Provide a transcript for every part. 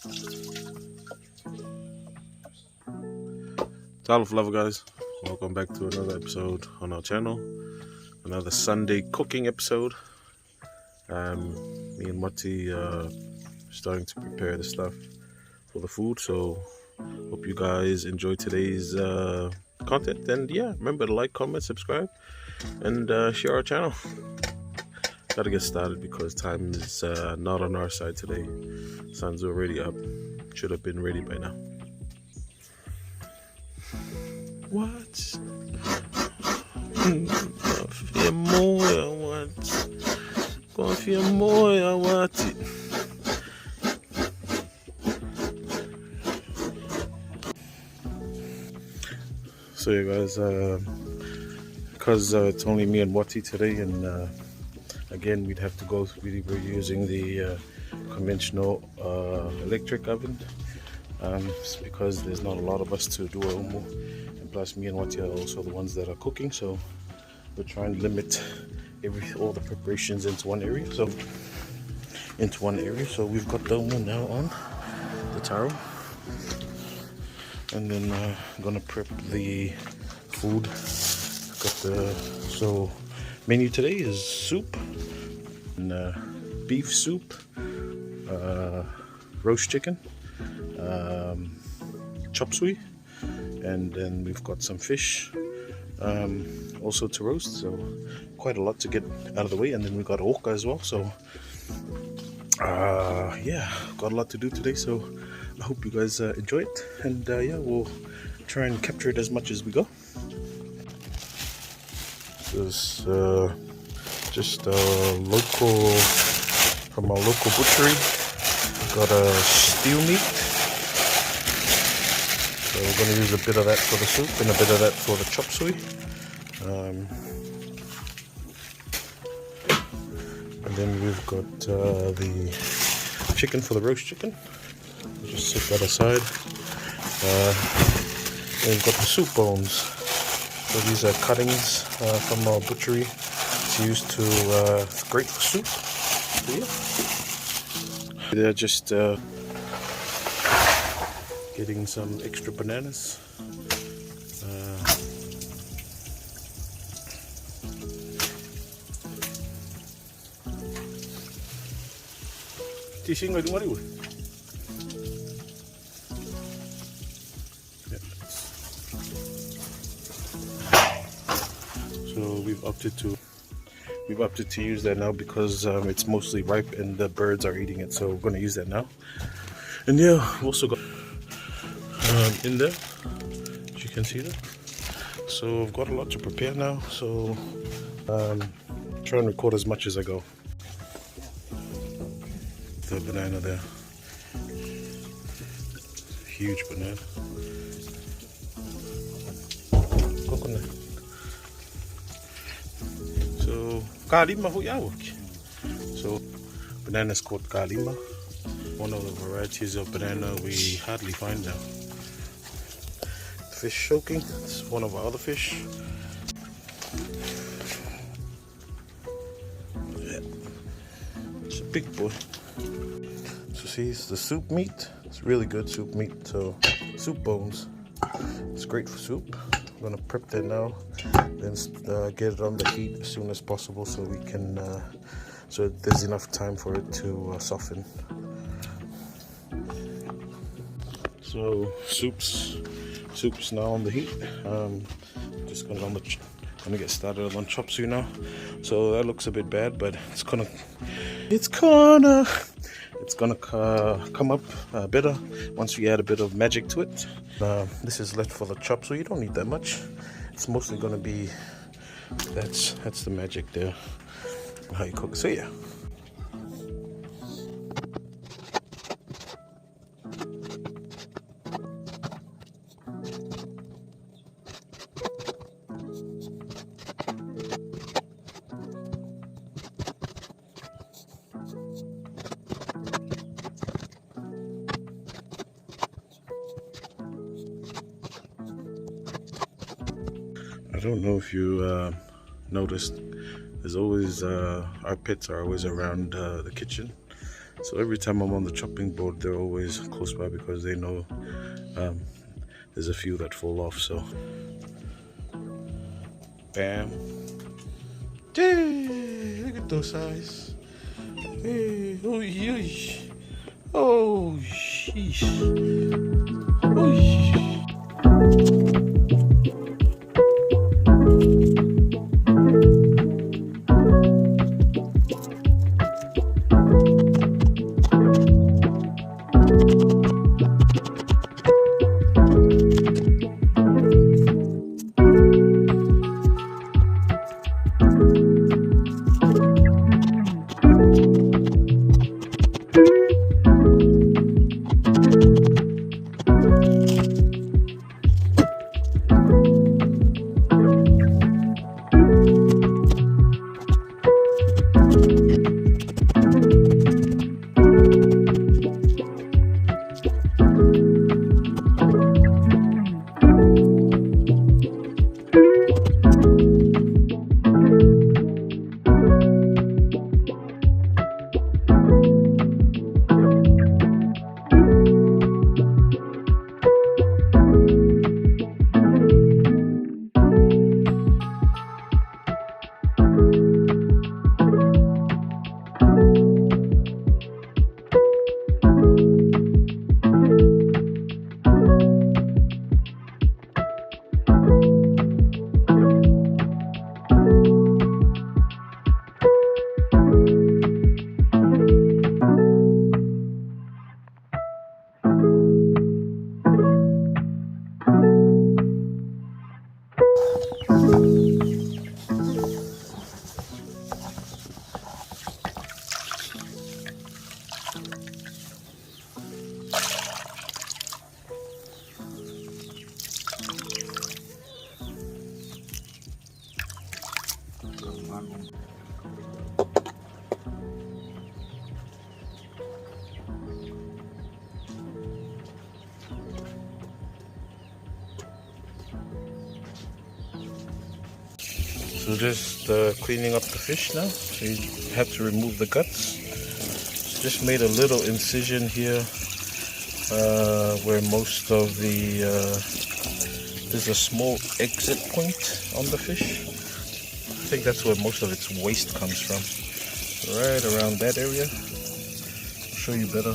Hello Flavor guys, welcome back to another episode on our channel, another Sunday cooking episode. Me and Uati starting to prepare the stuff for the food, so hope you guys enjoy today's content. And yeah, remember to like, comment, subscribe, and share our channel. Gotta get started because time is not on our side today. Sun's already up, should have been ready by now. What? Confia moja, what? Confia moja, what? So yeah guys, because it's only me and Uati today, and again we'd have to go, we're using the conventional electric oven, because there's not a lot of us to do a umu. Plus me and Uati are also the ones that are cooking, so we're trying to limit all the preparations into one area. So we've got the umu now on the taro, and then gonna prep the food. So menu today is soup and beef soup, roast chicken, chop suey, and then we've got some fish also to roast, so quite a lot to get out of the way. And then we got oka as well, so yeah, got a lot to do today, so I hope you guys enjoy it, and yeah, we'll try and capture it as much as we go. This is just local, from our local butchery. Got a stew meat. So we're going to use a bit of that for the soup and a bit of that for the chop suey. And then we've got the chicken for the roast chicken. We'll just set that aside. And we've got the soup bones. So these are cuttings from our butchery. It's used to, it's great for soup. So yeah. They're just getting some extra bananas. So we've opted to use that now because it's mostly ripe and the birds are eating it. So we're going to use that now. And yeah, we've also got in there, as you can see that. So I've got a lot to prepare now, so try and record as much as I go. The banana there, huge banana. Coconut. So kalima huyawak. So banana is called kalima, one of the varieties of banana we hardly find now. Fish soaking, this is one of our other fish. Yeah. It's a big boy. So see, it's the soup meat. It's really good soup meat. So soup bones, it's great for soup. I'm gonna prep that now, then get it on the heat as soon as possible, so we can, so there's enough time for it to soften. So soup's now on the heat. Just gonna get started on chop suey now. So that looks a bit bad, but it's gonna come up better once we add a bit of magic to it. This is left for the chop suey. You don't need that much. It's mostly gonna be that's the magic there, how you cook. So yeah. I don't know if you noticed, there's always our pets are always around the kitchen, So every time I'm on the chopping board, they're always close by because they know there's a few that fall off. So bam. Hey, look at those eyes. Hey, oh, yeesh. Oh, sheesh. Oh, sheesh. So just cleaning up the fish now. So you have to remove the guts. Just made a little incision here where most of the there's a small exit point on the fish. I think that's where most of its waste comes from. Right around that area. I'll show you better.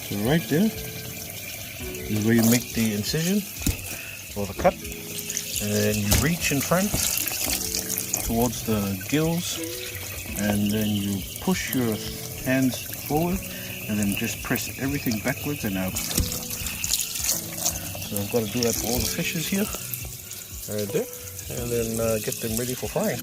So right there is where you make the incision or the cut, and then you reach in front towards the gills, and then you push your hands forward and then just press everything backwards and out. So I've got to do that for all the fishes here, right there, and then get them ready for frying.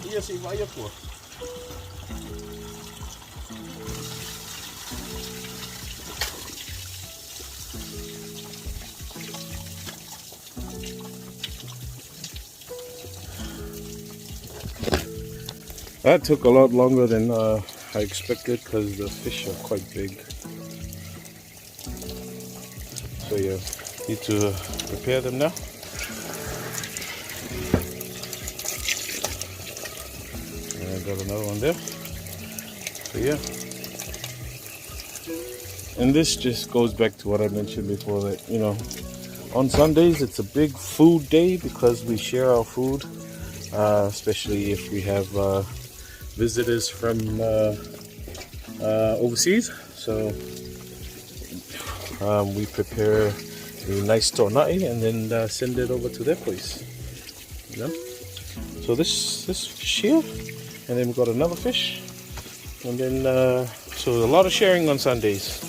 Hier is waar je voor. That took a lot longer than I expected because the fish are quite big. So yeah, need to prepare them now. And I got another one there. So yeah. And this just goes back to what I mentioned before, that, you know, on Sundays it's a big food day because we share our food, especially if we have visitors from overseas. So we prepare a nice tornai and then send it over to their place. You know. So this fish here, and then we got another fish, and then so a lot of sharing on Sundays.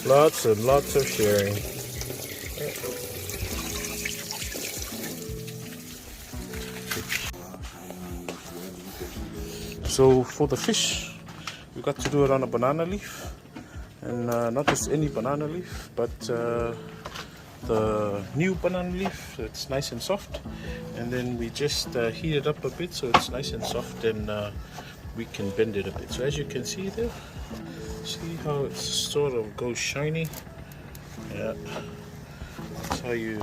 Lots and lots of sharing. So for the fish, we got to do it on a banana leaf, and not just any banana leaf, but the new banana leaf. It's nice and soft, and then we just heat it up a bit so it's nice and soft, and we can bend it a bit. So as you can see there, see how it sort of goes shiny. Yeah, that's how you.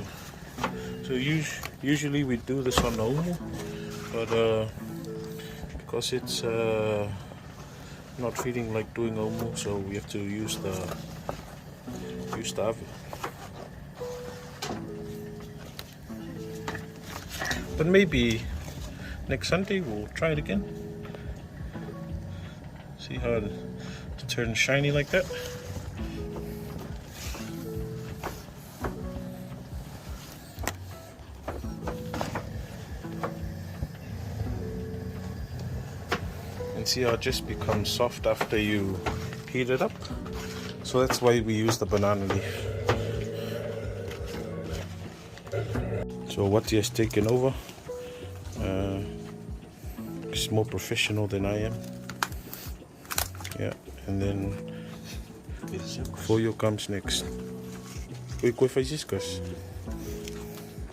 So usually we do this on omu, but because it's not feeling like doing omu, so we have to use the oven. But maybe next Sunday we'll try it again. See how it turns shiny like that. And see how it just becomes soft after you heat it up. So that's why we use the banana leaf. So Uati has taken over. He's more professional than I am. Yeah, and then Foyo comes next. We go for Ziskas.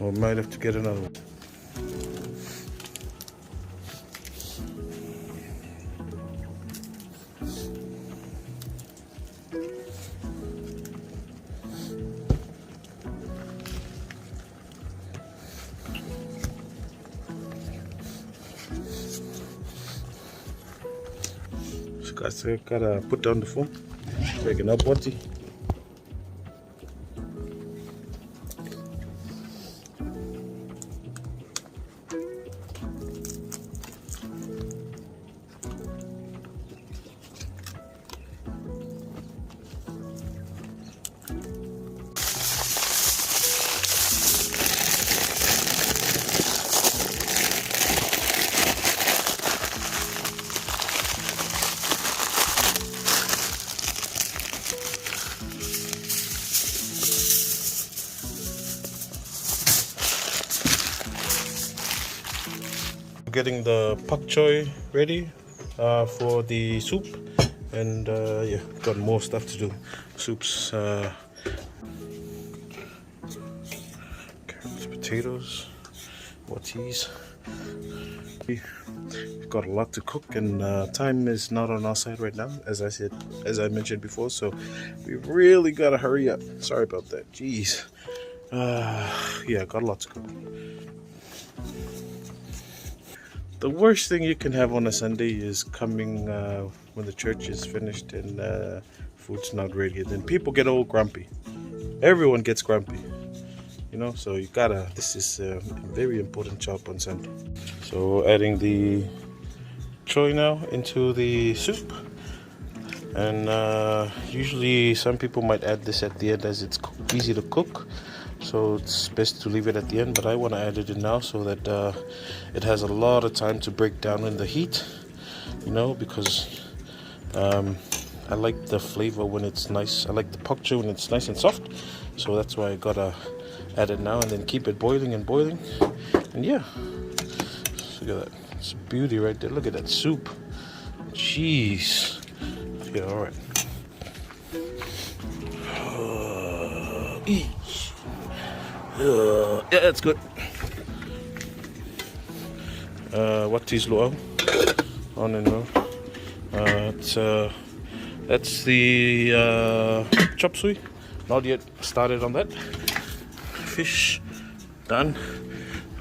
Or might have to get another one. So gotta put down the phone. Breaking up Uati. Getting the pak choy ready for the soup, and yeah, got more stuff to do. Soups, carrots, potatoes, Uati's. We've got a lot to cook, and time is not on our side right now, as I mentioned before. So we really gotta hurry up. Sorry about that. Jeez. Yeah, got a lot to cook. The worst thing you can have on a Sunday is coming when the church is finished and food's not ready. Then people get all grumpy. Everyone gets grumpy, you know. So you gotta. This is a very important job on Sunday. So adding the choy now into the soup, and usually some people might add this at the end as it's easy to cook. So it's best to leave it at the end, but I want to add it in now so that it has a lot of time to break down in the heat, you know, because I like the flavor when it's nice. I like the pak choy when it's nice and soft, so that's why I gotta add it now and then keep it boiling and boiling. And yeah, look at that, it's a beauty right there. Look at that soup. Jeez. Yeah, all right. Yeah, that's good. Uati's luau on and on. That's the chop suey. Not yet started on that. Fish done.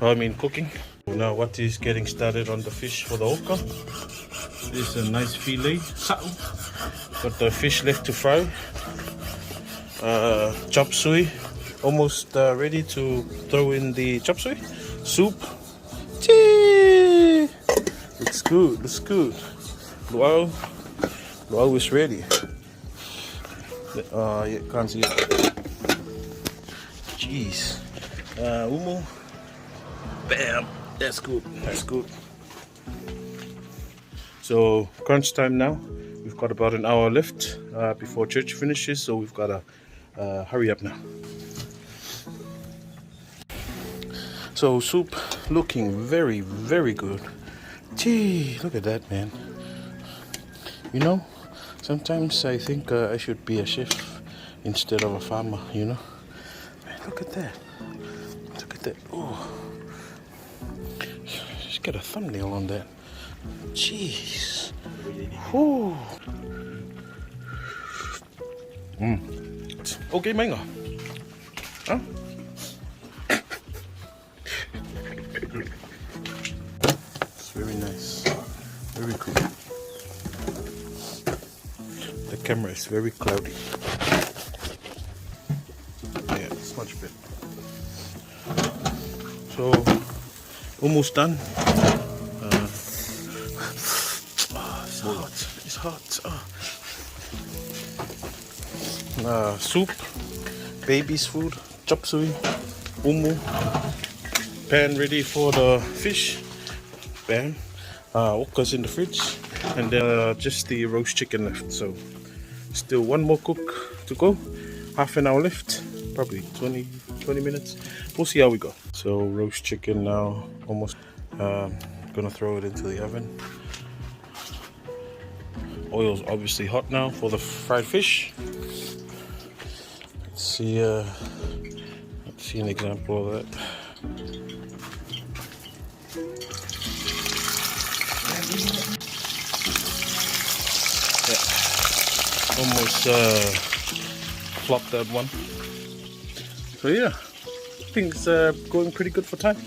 I mean cooking. Now what is getting started on the fish for the oka. This is a nice fillet. Got the fish left to fry. Chop suey. Almost ready to throw in the chop suey. Soup. Chee! Looks good, looks good. Luau is ready. Yeah, can't see it. Jeez. Umu. Bam. That's good. That's good. So crunch time now. We've got about an hour left before church finishes, so we've got to hurry up now. So soup looking very, very good. Gee, look at that, man. You know, sometimes I think I should be a chef instead of a farmer, you know. Man, look at that. Look at that. Oh, just get a thumbnail on that. Jeez. Oh. Okay, mango. Huh? It's very nice. Very cool. The camera is very cloudy. Yeah, it's much better. So, almost done. It's hot. It's hot. Soup, baby's food, chop suey, umu. Pan ready for the fish. Bam. Oka's in the fridge. And then just the roast chicken left. So still one more cook to go. Half an hour left. Probably 20 minutes. We'll see how we go. So roast chicken now. Almost gonna throw it into the oven. Oil's obviously hot now for the fried fish. Let's see an example of that. Almost flopped that one. So yeah, things going pretty good for time.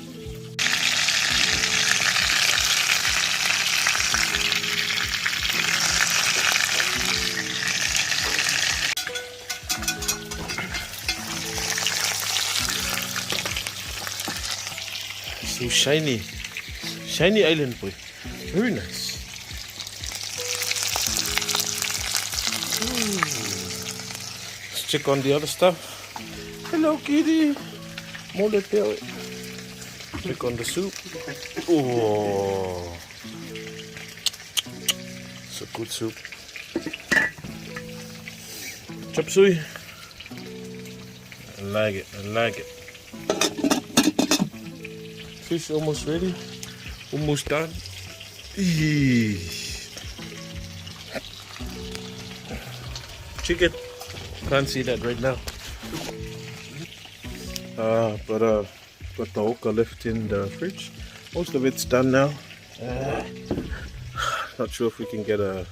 So shiny island boy, very nice. Let's check on the other stuff. Hello kitty, more tail. Check on the soup. Oh, it's a good soup. Chop suey. I like it. I like it. Fish almost ready. Almost done. Chicken. Can't see that right now. But got the oka left in the fridge. Most of it's done now. Not sure if we can get a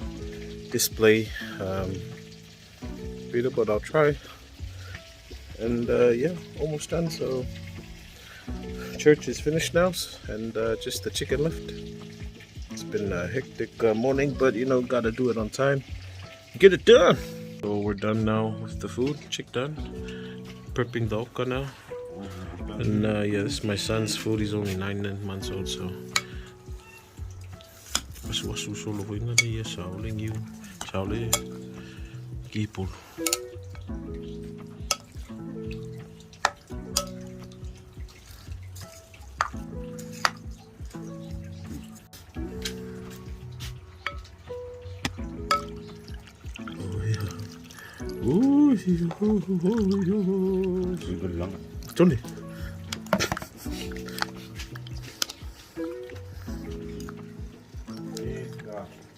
display video, but I'll try. And yeah, almost done. So church is finished now, and just the chicken left. It's been a hectic morning, but you know, gotta do it on time. Get it done. So we're done now with the food. Chick done. Prepping the oka now. And yeah, this is my son's food. He's only 9 months old, so. Johnny.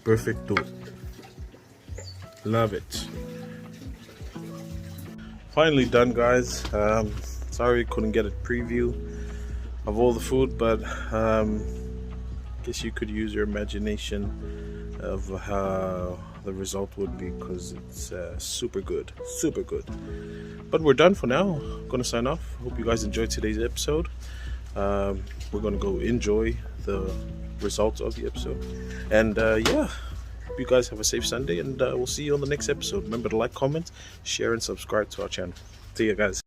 Perfecto. Love it. Finally done, guys. Sorry couldn't get a preview of all the food, but guess you could use your imagination of how the result would be, because it's super good. But we're done for now. I'm gonna sign off. Hope you guys enjoyed today's episode. We're gonna go enjoy the results of the episode, and yeah, hope you guys have a safe Sunday, and we'll see you on the next episode. Remember to like, comment, share, and subscribe to our channel. See you guys.